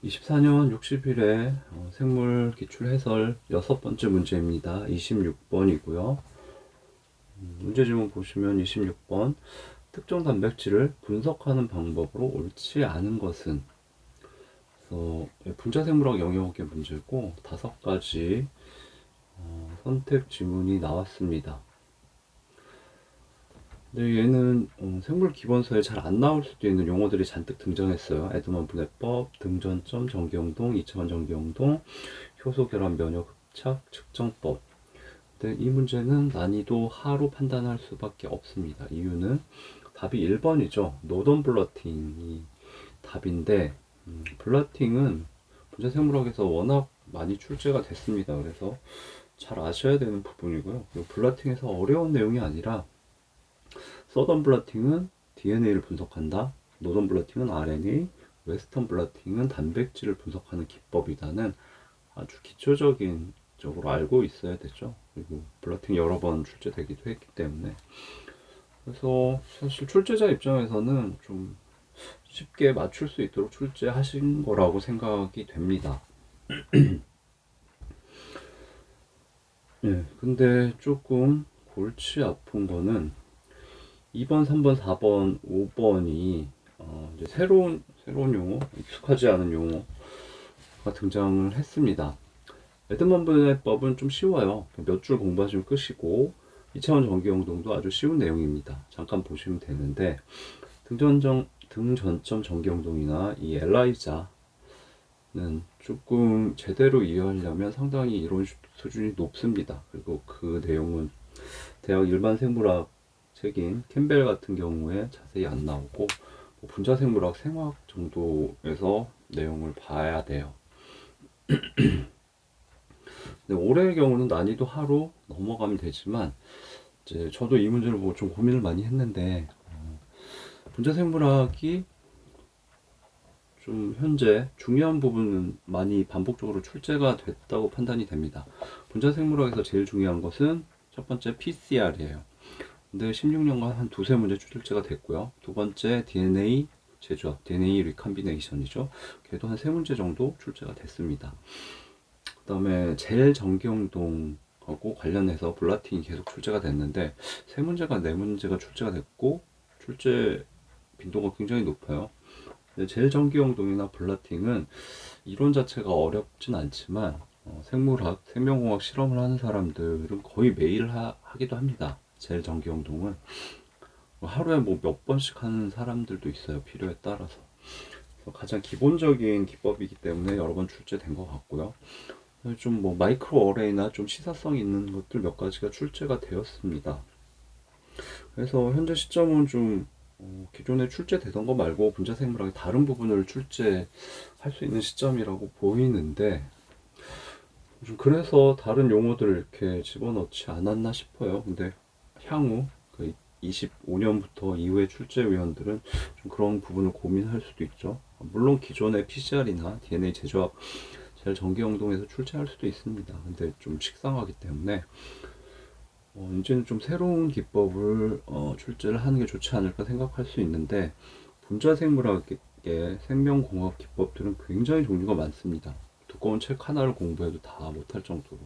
24년 60일에 생물 기출 해설 6번째 문제입니다. 26번이고요. 문제 지문 보시면 26번 특정 단백질을 분석하는 방법으로 옳지 않은 것은, 그래서 분자생물학 영역의 문제고 5가지 선택 지문이 나왔습니다. 근데 얘는 생물 기본서에 잘 안 나올 수도 있는 용어들이 잔뜩 등장했어요. 에드먼 분해법, 등전점, 전기영동, 2차원 전기영동, 효소 결합 면역 흡착 측정법. 근데 이 문제는 난이도 하로 판단할 수밖에 없습니다. 이유는 답이 1번이죠. 노던 블러팅이 답인데, 블러팅은 분자생물학에서 워낙 많이 출제가 됐습니다. 그래서 잘 아셔야 되는 부분이고요. 블러팅에서 어려운 내용이 아니라, 서던 블러팅은 DNA를 분석한다. 노던 블러팅은 RNA, 웨스턴 블러팅은 단백질을 분석하는 기법이다는 아주 기초적인 쪽으로 알고 있어야 되죠. 그리고 블러팅 여러 번 출제되기도 했기 때문에. 그래서 사실 출제자 입장에서는 좀 쉽게 맞출 수 있도록 출제하신 거라고 생각이 됩니다. 예, 근데 조금 골치 아픈 거는 2번, 3번, 4번, 5번이 이제 새로운 용어, 익숙하지 않은 용어가 등장을 했습니다. 에드먼 분해법은 좀 쉬워요. 몇 줄 공부하시면 끝이고, 2차원 전기영동도 아주 쉬운 내용입니다. 잠깐 보시면 되는데, 등전점 전기영동이나 이 엘라이자는 조금 제대로 이해하려면 상당히 이론 수준이 높습니다. 그리고 그 내용은 대학 일반 생물학 책인 캠벨 같은 경우에 자세히 안 나오고, 분자생물학 생화학 정도에서 내용을 봐야 돼요. 근데 올해의 경우는 난이도 하로 넘어가면 되지만, 이제 저도 이 문제를 보고 좀 고민을 많이 했는데, 분자생물학이 좀 현재 중요한 부분은 많이 반복적으로 출제가 됐다고 판단이 됩니다. 분자생물학에서 제일 중요한 것은 첫 번째 PCR이에요. 근데 16년간 한 두세 문제 출제가 됐고요. 두 번째 DNA 재조합, DNA 리컴비네이션이죠. 걔도 한 세 문제 정도 출제가 됐습니다. 그 다음에 젤 전기영동하고 관련해서 블라팅이 계속 출제가 됐는데, 세 문제가 네 문제가 출제가 됐고, 출제 빈도가 굉장히 높아요. 젤 전기영동이나 블라팅은 이론 자체가 어렵진 않지만, 생물학, 생명공학 실험을 하는 사람들은 거의 매일 하기도 합니다. 젤 전기영동은 하루에 뭐 몇 번씩 하는 사람들도 있어요. 필요에 따라서. 가장 기본적인 기법이기 때문에 여러 번 출제된 것 같고요. 좀 뭐 마이크로 어레이나 좀 시사성 있는 것들 몇 가지가 출제가 되었습니다. 그래서 현재 시점은 좀 기존에 출제되던 거 말고 분자생물학의 다른 부분을 출제할 수 있는 시점이라고 보이는데, 좀 그래서 다른 용어들을 이렇게 집어넣지 않았나 싶어요. 근데 향후 그 25년부터 이후의 출제위원들은 좀 그런 부분을 고민할 수도 있죠. 물론 기존의 PCR이나 DNA 재조합 젤 전기영동에서 출제할 수도 있습니다. 근데 좀 식상하기 때문에 이제는 좀 새로운 기법을 출제를 하는 게 좋지 않을까 생각할 수 있는데, 분자생물학의 생명공학 기법들은 굉장히 종류가 많습니다. 두꺼운 책 하나를 공부해도 다 못할 정도로.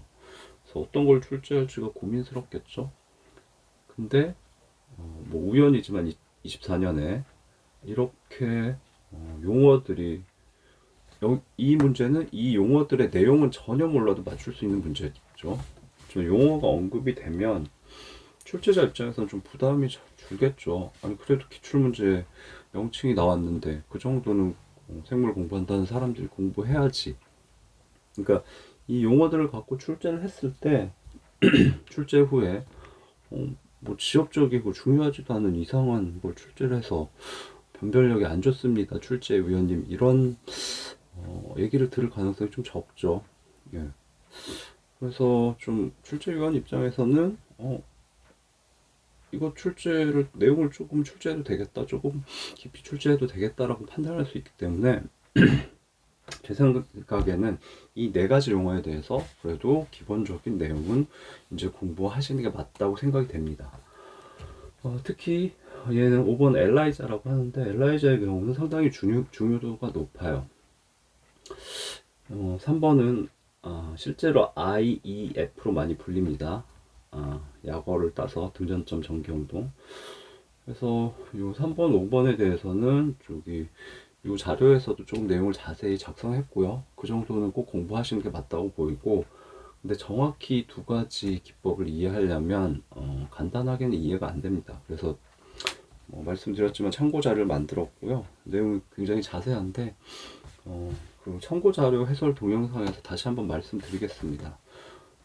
그래서 어떤 걸 출제할지가 고민스럽겠죠. 근데 뭐 우연이지만 24년에 이렇게 용어들이, 이 문제는 이 용어들의 내용은 전혀 몰라도 맞출 수 있는 문제죠. 좀 용어가 언급이 되면 출제자 입장에서는 좀 부담이 줄겠죠. 아니 그래도 기출문제 명칭이 나왔는데 그 정도는 생물 공부한다는 사람들이 공부해야지. 그러니까 이 용어들을 갖고 출제를 했을 때 출제 후에 뭐 지엽적이고 중요하지도 않은 이상한 걸 출제를 해서 변별력이 안 좋습니다, 출제위원님, 이런 얘기를 들을 가능성이 좀 적죠. 예. 그래서 좀 출제위원 입장에서는 이거 출제를, 내용을 조금 출제해도 되겠다, 조금 깊이 출제해도 되겠다라고 판단할 수 있기 때문에 제 생각에는 이 네 가지 용어에 대해서 그래도 기본적인 내용은 이제 공부하시는 게 맞다고 생각이 됩니다. 특히 얘는 5번 엘라이자라고 하는데, 엘라이자의 경우는 상당히 중요도가 높아요. 3번은 실제로 IEF로 많이 불립니다. 약어를 따서 등전점 전기운동. 그래서 요 3번, 5번에 대해서는 요 자료에서도 조금 내용을 자세히 작성했고요. 그 정도는 꼭 공부하시는 게 맞다고 보이고, 근데 정확히 두 가지 기법을 이해하려면 간단하게는 이해가 안 됩니다. 그래서 말씀드렸지만 참고 자료를 만들었고요. 내용이 굉장히 자세한데 그 참고 자료 해설 동영상에서 다시 한번 말씀드리겠습니다.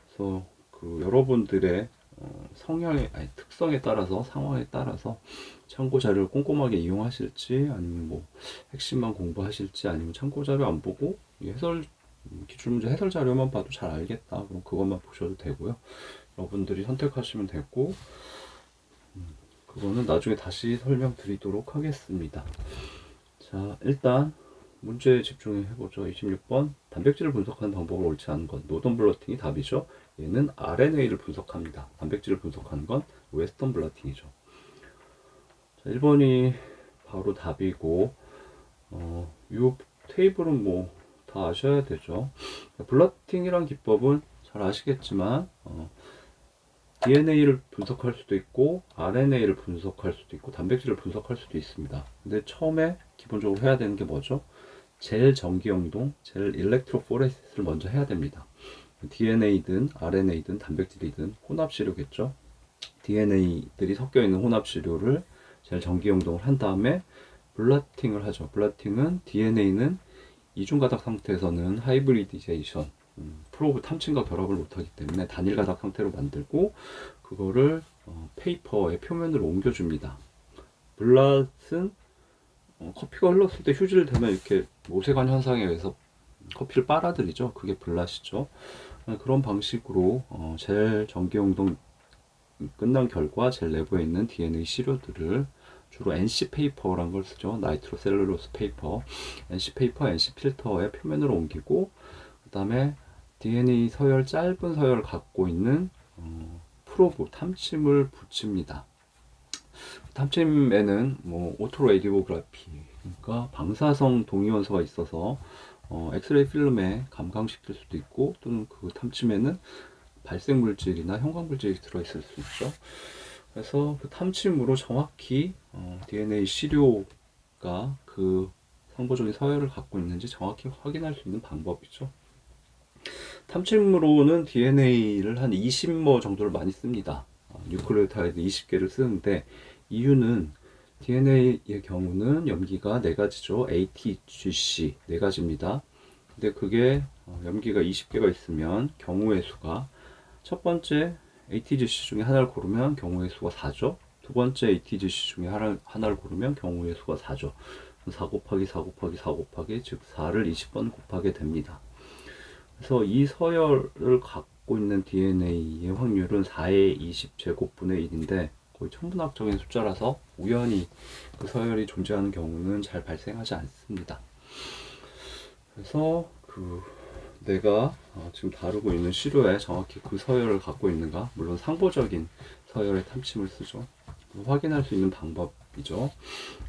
그래서 그 여러분들의 특성에 따라서, 상황에 따라서 참고 자료를 꼼꼼하게 이용하실지, 아니면 뭐 핵심만 공부하실지, 아니면 참고 자료 안 보고 기출문제 해설 자료만 봐도 잘 알겠다, 그럼 그것만 보셔도 되고요. 여러분들이 선택하시면 되고, 그거는 나중에 다시 설명드리도록 하겠습니다. 자, 일단 문제에 집중해 보죠. 26번, 단백질을 분석하는 방법을 옳지 않은 것. 노던 블러팅이 답이죠. 얘는 RNA를 분석합니다. 단백질을 분석하는 건 웨스턴 블러팅이죠. 자, 1번이 바로 답이고, 이 테이블은 뭐 다 아셔야 되죠. 블러팅이란 기법은 잘 아시겠지만 DNA를 분석할 수도 있고 RNA를 분석할 수도 있고 단백질을 분석할 수도 있습니다. 근데 처음에 기본적으로 해야 되는 게 뭐죠? 젤 전기영동, 젤 일렉트로포레시스를 먼저 해야 됩니다. DNA든 RNA든 단백질이든 혼합시료겠죠. DNA들이 섞여 있는 혼합시료를 젤 전기영동을 한 다음에 블러팅을 하죠. 블러팅은 DNA는 이중가닥 상태에서는 하이브리디제이션, 프로브 탐침과 결합을 못하기 때문에 단일 가닥 상태로 만들고 그거를 페이퍼의 표면으로 옮겨줍니다. 블랏은 커피가 흘렀을 때 휴지를 대면 이렇게 모세관 현상에 의해서 커피를 빨아들이죠. 그게 블랏이죠. 그런 방식으로 젤 전기용동 끝난 결과 젤 내부에 있는 DNA 시료들을 주로 NC 페이퍼라는 걸 쓰죠. 나이트로셀룰로스 페이퍼, NC 페이퍼, NC 필터의 표면으로 옮기고, 그 다음에 DNA 서열, 짧은 서열을 갖고 있는 프로브, 탐침을 붙입니다. 탐침에는 뭐 오토 레디오그래피, 그러니까 방사성 동위원소가 있어서 엑스레이 필름에 감광시킬 수도 있고, 또는 그 탐침에는 발생 물질이나 형광 물질이 들어있을 수 있죠. 그래서 그 탐침으로 정확히 DNA 시료가 그 상보적인 서열을 갖고 있는지 정확히 확인할 수 있는 방법이죠. 탐침으로는 DNA를 한 20모 정도를 많이 씁니다. 뉴클레오타이드 20개를 쓰는데, 이유는 DNA의 경우는 염기가 4가지죠. ATGC 4가지입니다. 근데 그게 염기가 20개가 있으면 경우의 수가, 첫 번째 ATGC 중에 하나를 고르면 경우의 수가 4죠. 두 번째 ATGC 중에 하나를 고르면 경우의 수가 4죠. 4 곱하기 4 곱하기 4 곱하기, 즉 4를 20번 곱하게 됩니다. 그래서 이 서열을 갖고 있는 DNA의 확률은 4의 20제곱분의 1인데 거의 천문학적인 숫자라서 우연히 그 서열이 존재하는 경우는 잘 발생하지 않습니다. 그래서 내가 지금 다루고 있는 시료에 정확히 그 서열을 갖고 있는가, 물론 상보적인 서열의 탐침을 쓰죠. 확인할 수 있는 방법이죠.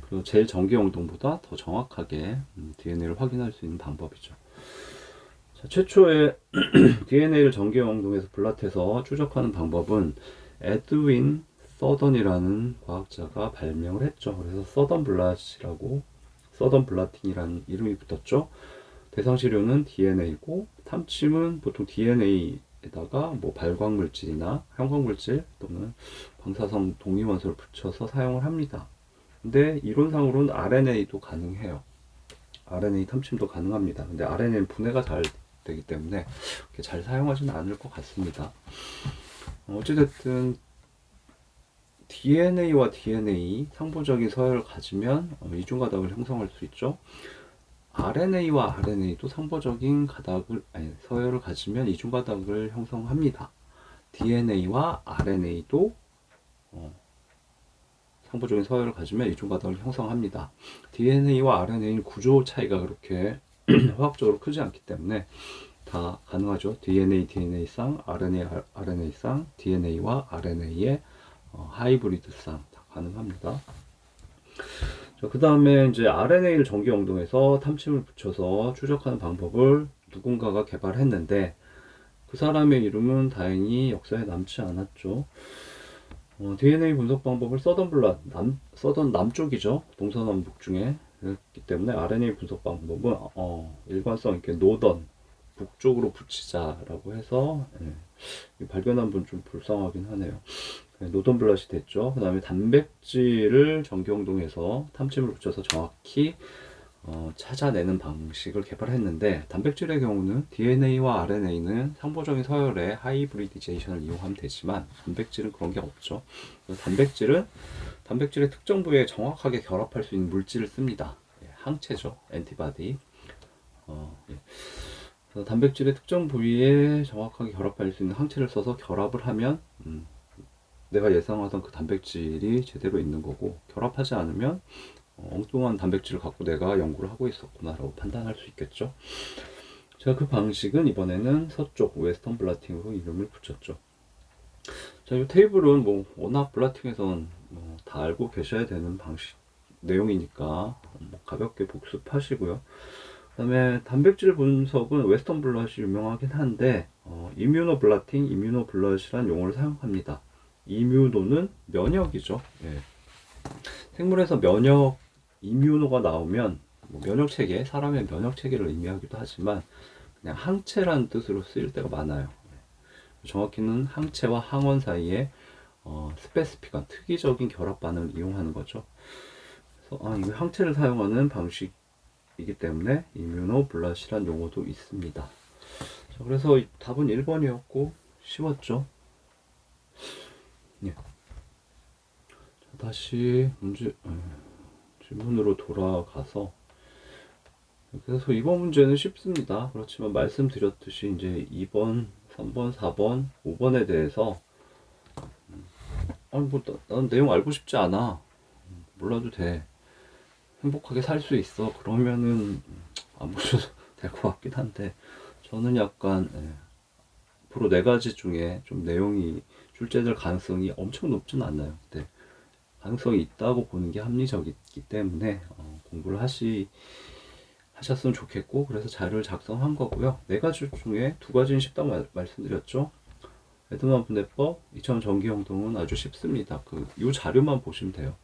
그리고 제일 전기영동보다 더 정확하게 DNA를 확인할 수 있는 방법이죠. 자, 최초의 DNA를 전기영동에서 블라트해서 추적하는 방법은 에드윈 서던이라는 과학자가 발명을 했죠. 그래서 서던 블라팅이라는 이름이 붙었죠. 대상 시료는 DNA고, 탐침은 보통 DNA에다가 뭐 발광 물질이나 형광 물질 또는 방사성 동위원소를 붙여서 사용을 합니다. 근데 이론상으로는 RNA도 가능해요. RNA 탐침도 가능합니다. 근데 RNA는 분해가 잘 되기 때문에 그렇게 잘 사용하지는 않을 것 같습니다. 어찌됐든 DNA와 DNA 상보적인 서열을 가지면 이중가닥을 형성할 수 있죠. RNA와 RNA도 상보적인 서열을 가지면 이중가닥을 형성합니다. DNA와 RNA도 상보적인 서열을 가지면 이중가닥을 형성합니다. DNA와 RNA는 구조 차이가 그렇게 화학적으로 크지 않기 때문에 다 가능하죠. DNA 쌍, RNA 쌍, DNA와 RNA의 하이브리드 쌍 다 가능합니다. 그 다음에 이제 RNA를 전기 영동에서 탐침을 붙여서 추적하는 방법을 누군가가 개발했는데 그 사람의 이름은 다행히 역사에 남지 않았죠. DNA 분석 방법을 서던 남쪽이죠. 동서남북 중에. 그렇기 때문에 RNA 분석 방법은 일관성 있게 노던 북쪽으로 붙이자라고 해서 발견한 분 좀 불쌍하긴 하네요. 노던 블랏이 됐죠. 그 다음에 단백질을 전기용동에서 탐침을 붙여서 정확히 찾아내는 방식을 개발했는데 단백질의 경우는 DNA와 RNA는 상보적인 서열의 하이브리디제이션을 이용하면 되지만 단백질은 그런 게 없죠. 단백질의 특정 부위에 정확하게 결합할 수 있는 물질을 씁니다. 항체죠. 엔티바디. 그래서 단백질의 특정 부위에 정확하게 결합할 수 있는 항체를 써서 결합을 하면 내가 예상하던 그 단백질이 제대로 있는 거고, 결합하지 않으면 엉뚱한 단백질을 갖고 내가 연구를 하고 있었구나 라고 판단할 수 있겠죠. 제가 그 방식은 이번에는 서쪽 웨스턴 블라팅으로 이름을 붙였죠. 자, 이 테이블은 뭐 워낙 블라팅에선 다 알고 계셔야 되는 방식 내용이니까 가볍게 복습하시고요. 그 다음에 단백질 분석은 웨스턴 블럿이 유명하긴 한데 이뮤노 블라팅, 이뮤노 블럿이란 용어를 사용합니다. 이뮤노는 면역이죠. 예. 생물에서 이뮤노가 나오면 면역 체계, 사람의 면역 체계를 의미하기도 하지만 그냥 항체라는 뜻으로 쓰일 때가 많아요. 정확히는 항체와 항원 사이에 스페시픽한 특이적인 결합 반응을 이용하는 거죠. 그래서 이 항체를 사용하는 방식이기 때문에 이뮤노블라시란 용어도 있습니다. 자, 그래서 답은 1번이었고 쉬웠죠. 예. 자, 다시 질문으로 돌아가서 그래서 이번 문제는 쉽습니다. 그렇지만 말씀드렸듯이 이제 2번, 3번, 4번, 5번에 대해서 난 내용 알고 싶지 않아. 몰라도 돼. 행복하게 살 수 있어. 그러면은 안 보셔도 될 것 같긴 한데 저는 약간 앞으로 4가지 중에 좀 내용이 출제될 가능성이 엄청 높지는 않나요. 근데 가능성이 있다고 보는 게 합리적이기 때문에 공부를 하셨으면 좋겠고, 그래서 자료를 작성한 거고요. 4가지 중에 2가지는 쉽다고 말씀드렸죠. 에드먼 분해법, 2차원 전기형동은 아주 쉽습니다. 이 자료만 보시면 돼요.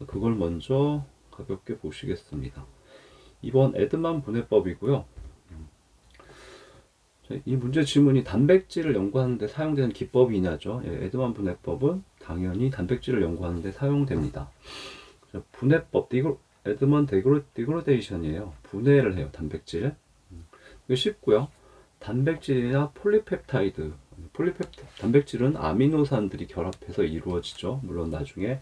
그걸 먼저 가볍게 보시겠습니다. 이번 에드먼 분해법이고요. 이 문제 질문이 단백질을 연구하는데 사용되는 기법이냐죠. 에드먼 분해법은 당연히 단백질을 연구하는데 사용됩니다. 분해법, 에드먼 디그로데이션이에요. 분해를 해요, 단백질. 이거 쉽고요. 단백질이나 단백질은 아미노산들이 결합해서 이루어지죠. 물론 나중에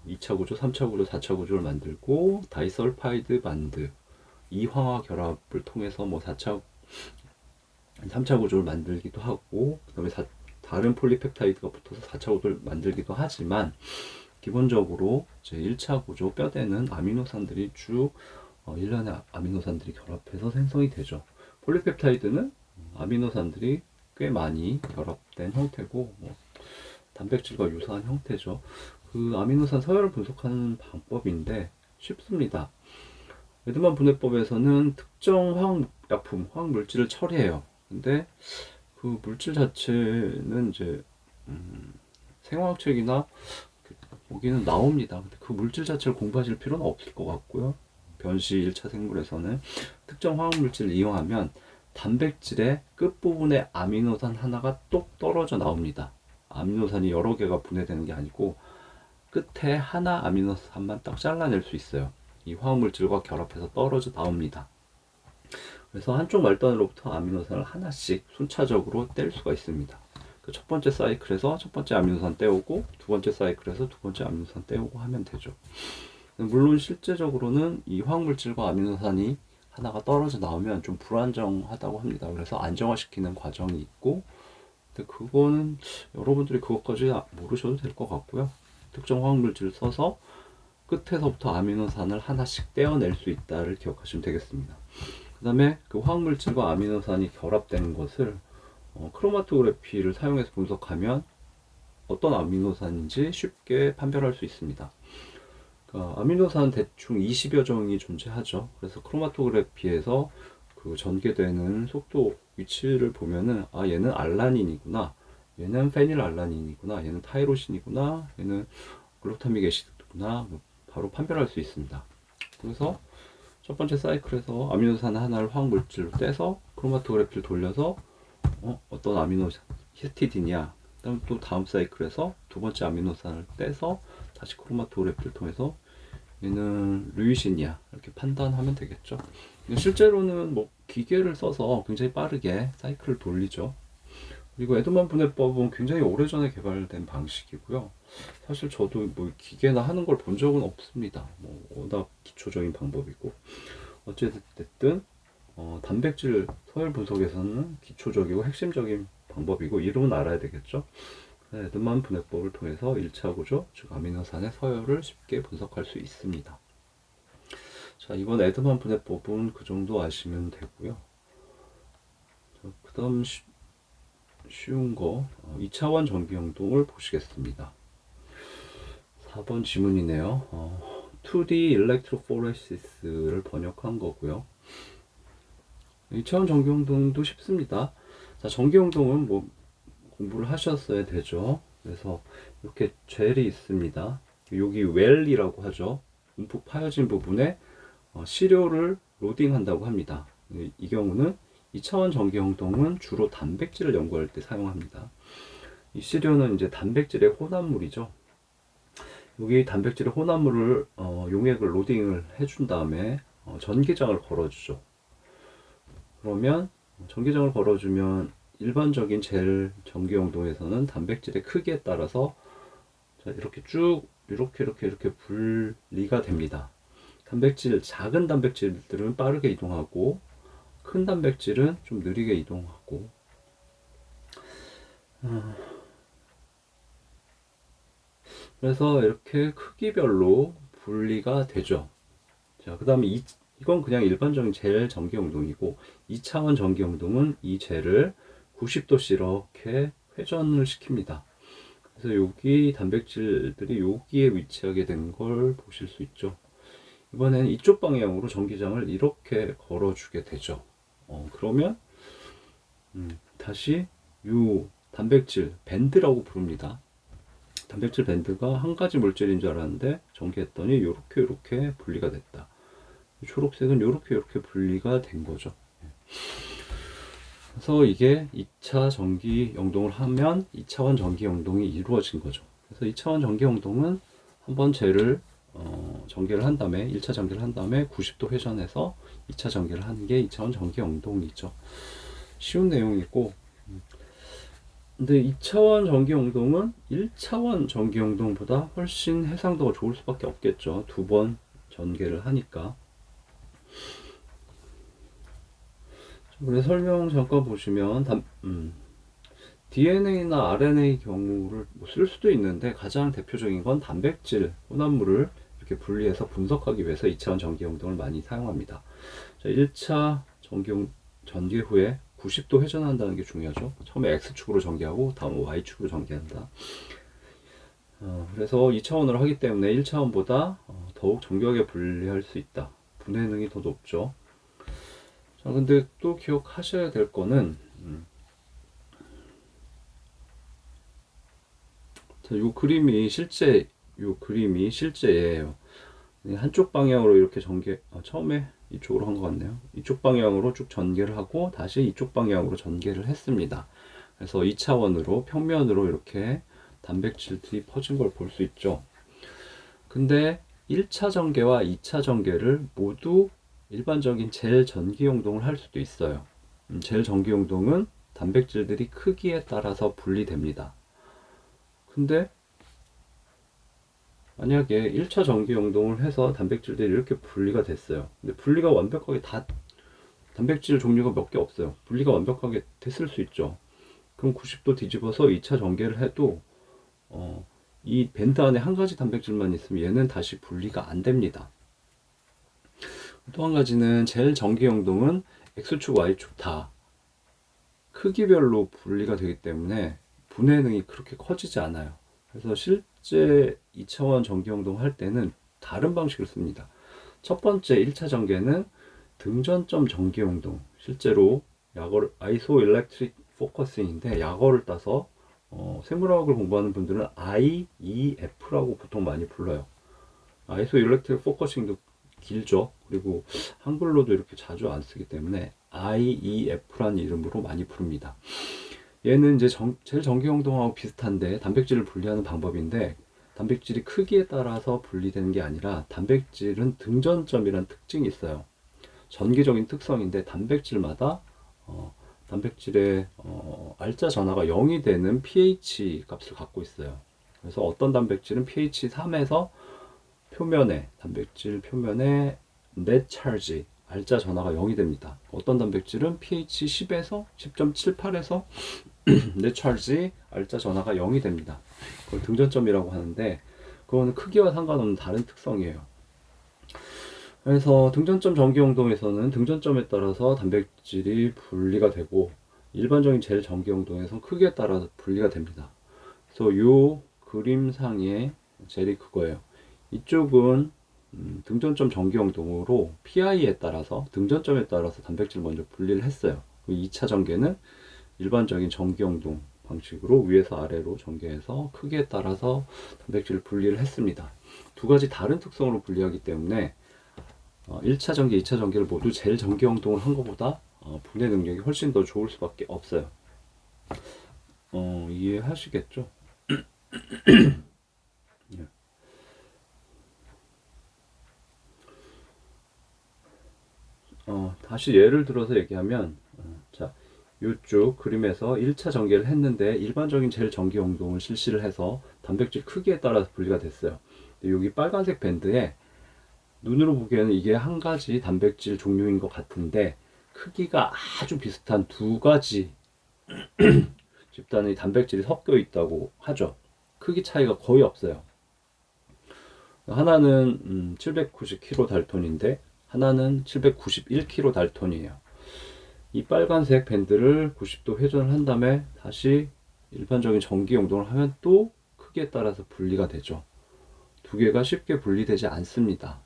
2차 구조, 3차 구조, 4차 구조를 만들고 다이설파이드 반드, 이황화 결합을 통해서 3차 구조를 만들기도 하고, 그 다음에 다른 폴리펩타이드가 붙어서 4차 구조를 만들기도 하지만 기본적으로 제 1차 구조 뼈대는 아미노산들이 일련의 아미노산들이 결합해서 생성이 되죠. 폴리펩타이드는 아미노산들이 꽤 많이 결합된 형태고 단백질과 유사한 형태죠. 그 아미노산 서열을 분석하는 방법인데 쉽습니다. 에드먼 분해법에서는 특정 화학약품, 화학물질을 처리해요. 근데 그 물질 자체는 이제 생화학책이나 거기는 나옵니다. 근데 그 물질 자체를 공부하실 필요는 없을 것 같고요. 변시 1차 생물에서는 특정 화학물질을 이용하면 단백질의 끝부분에 아미노산 하나가 똑 떨어져 나옵니다. 아미노산이 여러 개가 분해되는 게 아니고 끝에 하나 아미노산만 딱 잘라낼 수 있어요. 이 화학물질과 결합해서 떨어져 나옵니다. 그래서 한쪽 말단으로부터 아미노산을 하나씩 순차적으로 뗄 수가 있습니다. 그 첫 번째 사이클에서 첫 번째 아미노산 떼오고 두 번째 사이클에서 두 번째 아미노산 떼오고 하면 되죠. 물론 실제적으로는 이 화학물질과 아미노산이 하나가 떨어져 나오면 좀 불안정하다고 합니다. 그래서 안정화시키는 과정이 있고, 근데 그거는 여러분들이 그것까지 모르셔도 될 것 같고요. 특정 화학물질을 써서 끝에서부터 아미노산을 하나씩 떼어낼 수 있다를 기억하시면 되겠습니다. 그 다음에 그 화학물질과 아미노산이 결합되는 것을 크로마토그래피를 사용해서 분석하면 어떤 아미노산인지 쉽게 판별할 수 있습니다. 아미노산 대충 20여 종이 존재하죠. 그래서 크로마토그래피에서 그 전개되는 속도 위치를 보면은 얘는 알라닌이구나, 얘는 페닐알라닌이구나, 얘는 타이로신이구나, 얘는 글루타믹 애시드구나, 바로 판별할 수 있습니다. 그래서 첫 번째 사이클에서 아미노산 하나를 화학 물질로 떼서 크로마토그래피를 돌려서 어떤 아미노 히스티딘이야. 그다음 또 다음 사이클에서 두 번째 아미노산을 떼서 다시 크로마토그래피를 통해서 얘는 류이신이야 이렇게 판단하면 되겠죠. 실제로는 뭐 기계를 써서 굉장히 빠르게 사이클을 돌리죠. 그리고 에드먼 분해법은 굉장히 오래전에 개발된 방식이고요. 사실 저도 뭐 기계나 하는 걸 본 적은 없습니다. 뭐 워낙 기초적인 방법이고, 어쨌든 단백질 서열 분석에서는 기초적이고 핵심적인 방법이고 이름은 알아야 되겠죠. 에드먼 분해법을 통해서 1차 구조, 즉 아미노산의 서열을 쉽게 분석할 수 있습니다. 자, 이번 에드먼 분해법은 그 정도 아시면 되고요. 그 다음 쉬운 거 2차원 전기영동을 보시겠습니다. 4번 지문이네요. 2D electrophoresis를 번역한 거고요. 2차원 전기영동도 쉽습니다. 자, 전기영동은 뭐 공부를 하셨어야 되죠. 그래서 이렇게 젤이 있습니다. 여기 웰이라고 하죠. 움푹 파여진 부분에 시료를 로딩한다고 합니다. 이 경우는 2차원 전기영동은 주로 단백질을 연구할 때 사용합니다. 이 시료는 이제 단백질의 혼합물이죠. 여기 단백질의 혼합물을 용액을 로딩을 해준 다음에 전기장을 걸어주죠. 그러면 전기장을 걸어주면 일반적인 젤 전기영동에서는 단백질의 크기에 따라서 이렇게 쭉 이렇게 분리가 됩니다. 작은 단백질들은 빠르게 이동하고 큰 단백질은 좀 느리게 이동하고, 그래서 이렇게 크기별로 분리가 되죠. 자, 그 다음에 이건 그냥 일반적인 젤 전기영동이고, 2차원 전기영동은 이 젤을 90도씨 이렇게 회전을 시킵니다. 그래서 여기 단백질들이 여기에 위치하게 된 걸 보실 수 있죠. 이번에는 이쪽 방향으로 전기장을 이렇게 걸어주게 되죠. 그러면 다시 이 단백질 밴드라고 부릅니다. 단백질 밴드가 한 가지 물질인 줄 알았는데 전개했더니 이렇게 분리가 됐다. 초록색은 이렇게 분리가 된 거죠. 그래서 이게 2차 전기 영동을 하면 2차원 전기 영동이 이루어진 거죠. 그래서 2차원 전기 영동은 한번 젤을 전개를 한 다음에 1차 전개를 한 다음에 90도 회전해서 2차 전개를 하는 게 2차원 전기 영동이죠. 쉬운 내용이고, 근데 2차원 전기 영동은 1차원 전기 영동보다 훨씬 해상도가 좋을 수밖에 없겠죠. 두 번 전개를 하니까. 그래서 설명 잠깐 보시면 DNA나 RNA 경우를 쓸 수도 있는데 가장 대표적인 건 단백질 혼합물을 이렇게 분리해서 분석하기 위해서 2차원 전기 영동을 많이 사용합니다. 자, 1차 전개 후에 90도 회전한다는 게 중요하죠. 처음에 X축으로 전개하고 다음 Y축으로 전개한다. 그래서 2차원으로 하기 때문에 1차원보다 더욱 정교하게 분리할 수 있다. 분해능이 더 높죠. 자, 근데 또 기억하셔야 될 거는 자, 요 그림이 실제예요. 한쪽 방향으로 이렇게 처음에 이쪽으로 한 것 같네요. 이쪽 방향으로 쭉 전개를 하고 다시 이쪽 방향으로 전개를 했습니다. 그래서 2차원으로 평면으로 이렇게 단백질들이 퍼진 걸 볼 수 있죠. 근데 1차 전개와 2차 전개를 모두 일반적인 젤 전기영동을 할 수도 있어요. 젤 전기영동은 단백질들이 크기에 따라서 분리됩니다. 근데 만약에 1차 전기영동을 해서 단백질들이 이렇게 분리가 됐어요. 근데 분리가 완벽하게 단백질 종류가 몇 개 없어요. 분리가 완벽하게 됐을 수 있죠. 그럼 90도 뒤집어서 2차 전개를 해도 이 밴드 안에 한 가지 단백질만 있으면 얘는 다시 분리가 안 됩니다. 또 한 가지는 젤 전기영동은 X축, Y축 다 크기별로 분리가 되기 때문에 분해능이 그렇게 커지지 않아요. 그래서 실제 2차원 전기영동 할 때는 다른 방식을 씁니다. 첫 번째 1차 전개는 등전점 전기용동, 실제로 약어를 아이소 일렉트릭 포커싱인데 약어를 따서 생물화학을 공부하는 분들은 IEF라고 보통 많이 불러요. 아이소 일렉트릭 포커싱도 길죠. 그리고 한글로도 이렇게 자주 안 쓰기 때문에 IEF라는 이름으로 많이 부릅니다. 얘는 이제 제일 전기용동하고 비슷한데 단백질을 분리하는 방법인데, 단백질이 크기에 따라서 분리되는 게 아니라 단백질은 등전점이라는 특징이 있어요. 전기적인 특성인데 단백질마다 단백질의 알짜 전하가 0이 되는 pH 값을 갖고 있어요. 그래서 어떤 단백질은 pH 3에서 단백질 표면에 net charge, 알짜 전하가 0이 됩니다. 어떤 단백질은 pH 10에서 10.78에서 net charge, 알짜 전하가 0이 됩니다. 그걸 등전점이라고 하는데, 그거는 크기와 상관없는 다른 특성이에요. 그래서 등전점 전기용동에서는 등전점에 따라서 단백질이 분리가 되고, 일반적인 젤 전기용동에서는 크기에 따라서 분리가 됩니다. 그래서 이 그림상의 젤이 그거예요. 이쪽은 등전점 전기용동으로 PI에 따라서, 등전점에 따라서 단백질 먼저 분리를 했어요. 2차 전개는 일반적인 전기용동 방식으로 위에서 아래로 전개해서 크기에 따라서 단백질을 분리를 했습니다. 두 가지 다른 특성으로 분리하기 때문에 1차 전개, 2차 전개를 모두 젤 전기용동을 한 것보다 분해 능력이 훨씬 더 좋을 수밖에 없어요. 이해하시겠죠? 예. 다시 예를 들어서 얘기하면, 자, 이쪽 그림에서 1차 전개를 했는데 일반적인 젤 전기용동을 실시를 해서 단백질 크기에 따라서 분리가 됐어요. 근데 여기 빨간색 밴드에 눈으로 보기에는 이게 한 가지 단백질 종류인 것 같은데, 크기가 아주 비슷한 두 가지 집단의 단백질이 섞여 있다고 하죠. 크기 차이가 거의 없어요. 하나는 790kDa 달톤인데 하나는 791kDa 달톤이에요. 이 빨간색 밴드를 90도 회전을 한 다음에 다시 일반적인 전기 용동을 하면 또 크기에 따라서 분리가 되죠. 두 개가 쉽게 분리되지 않습니다.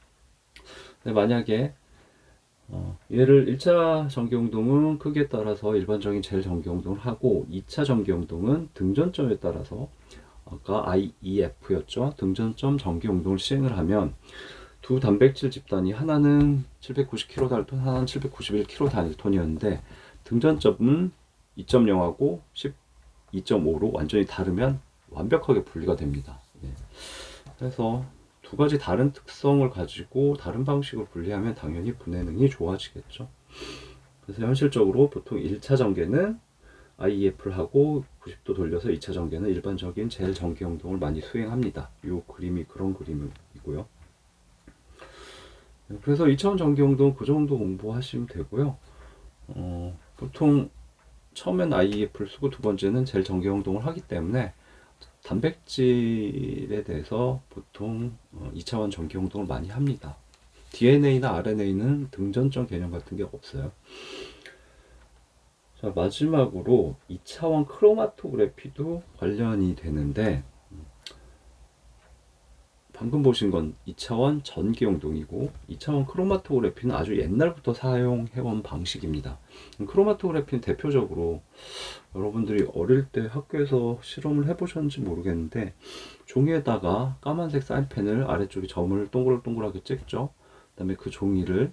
근데 만약에 얘를 1차 전기용동은 크기에 따라서 일반적인 젤 전기용동을 하고, 2차 전기용동은 등전점에 따라서, 아까 IEF였죠, 등전점 전기용동을 시행을 하면 두 단백질 집단이 하나는 790kDa 달톤, 하나는 791kDa 달톤이었는데 등전점은 2.0하고 12.5로 완전히 다르면 완벽하게 분리가 됩니다. 그래서 두 가지 다른 특성을 가지고 다른 방식으로 분리하면 당연히 분해능이 좋아지겠죠. 그래서 현실적으로 보통 1차 전개는 IEF를 하고 90도 돌려서 2차 전개는 일반적인 젤 전기용동을 많이 수행합니다. 이 그림이 그런 그림이고요. 그래서 2차원 전기용동 그 정도 공부하시면 되고요. 보통 처음엔 IEF를 쓰고 두 번째는 젤 전기용동을 하기 때문에 단백질에 대해서 보통 2차원 전기용동을 많이 합니다. DNA나 RNA는 등전점 개념 같은 게 없어요. 자, 마지막으로 2차원 크로마토그래피도 관련이 되는데, 방금 보신 건 2차원 전기용동이고 2차원 크로마토그래피는 아주 옛날부터 사용해온 방식입니다. 크로마토그래피는 대표적으로 여러분들이 어릴 때 학교에서 실험을 해보셨는지 모르겠는데, 종이에다가 까만색 사인펜을 아래쪽에 점을 동글동글하게 찍죠. 그 다음에 그 종이를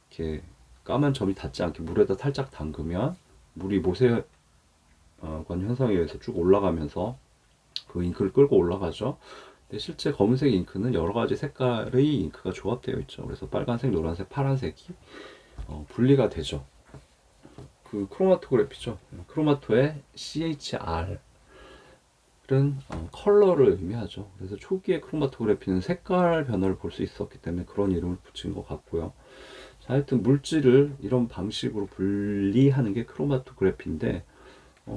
이렇게 까만 점이 닿지 않게 물에다 살짝 담그면 물이 모세관 현상에 의해서 쭉 올라가면서 그 잉크를 끌고 올라가죠. 근데 실제 검은색 잉크는 여러 가지 색깔의 잉크가 조합되어 있죠. 그래서 빨간색, 노란색, 파란색이 분리가 되죠. 그 크로마토그래피죠. 크로마토의 CHR은 컬러를 의미하죠. 그래서 초기의 크로마토그래피는 색깔 변화를 볼 수 있었기 때문에 그런 이름을 붙인 것 같고요. 자, 하여튼 물질을 이런 방식으로 분리하는 게 크로마토그래피인데,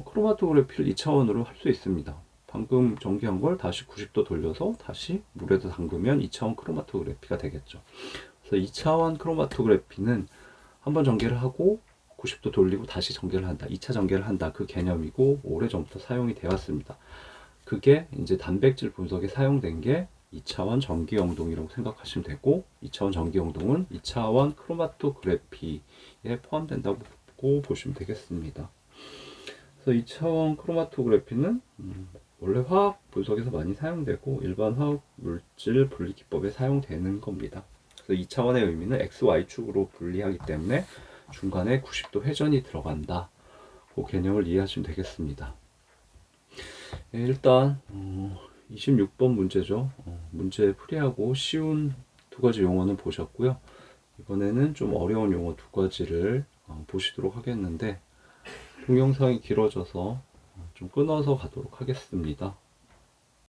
크로마토그래피를 2차원으로 할 수 있습니다. 방금 전개한 걸 다시 90도 돌려서 다시 물에다 담그면 2차원 크로마토그래피가 되겠죠. 그래서 2차원 크로마토그래피는 한번 전개를 하고 90도 돌리고 다시 전개를 한다, 2차 전개를 한다, 그 개념이고 오래전부터 사용이 되었습니다. 그게 이제 단백질 분석에 사용된 게 2차원 전기 영동이라고 생각하시면 되고, 2차원 전기 영동은 2차원 크로마토그래피에 포함된다고 보시면 되겠습니다. 그래서 2차원 크로마토그래피는 원래 화학 분석에서 많이 사용되고 일반 화학 물질 분리 기법에 사용되는 겁니다. 그래서 2차원의 의미는 XY축으로 분리하기 때문에 중간에 90도 회전이 들어간다. 그 개념을 이해하시면 되겠습니다. 네, 일단 26번 문제죠. 문제 풀이하고 쉬운 두 가지 용어는 보셨고요. 이번에는 좀 어려운 용어 두 가지를 보시도록 하겠는데, 동영상이 길어져서 좀 끊어서 가도록 하겠습니다.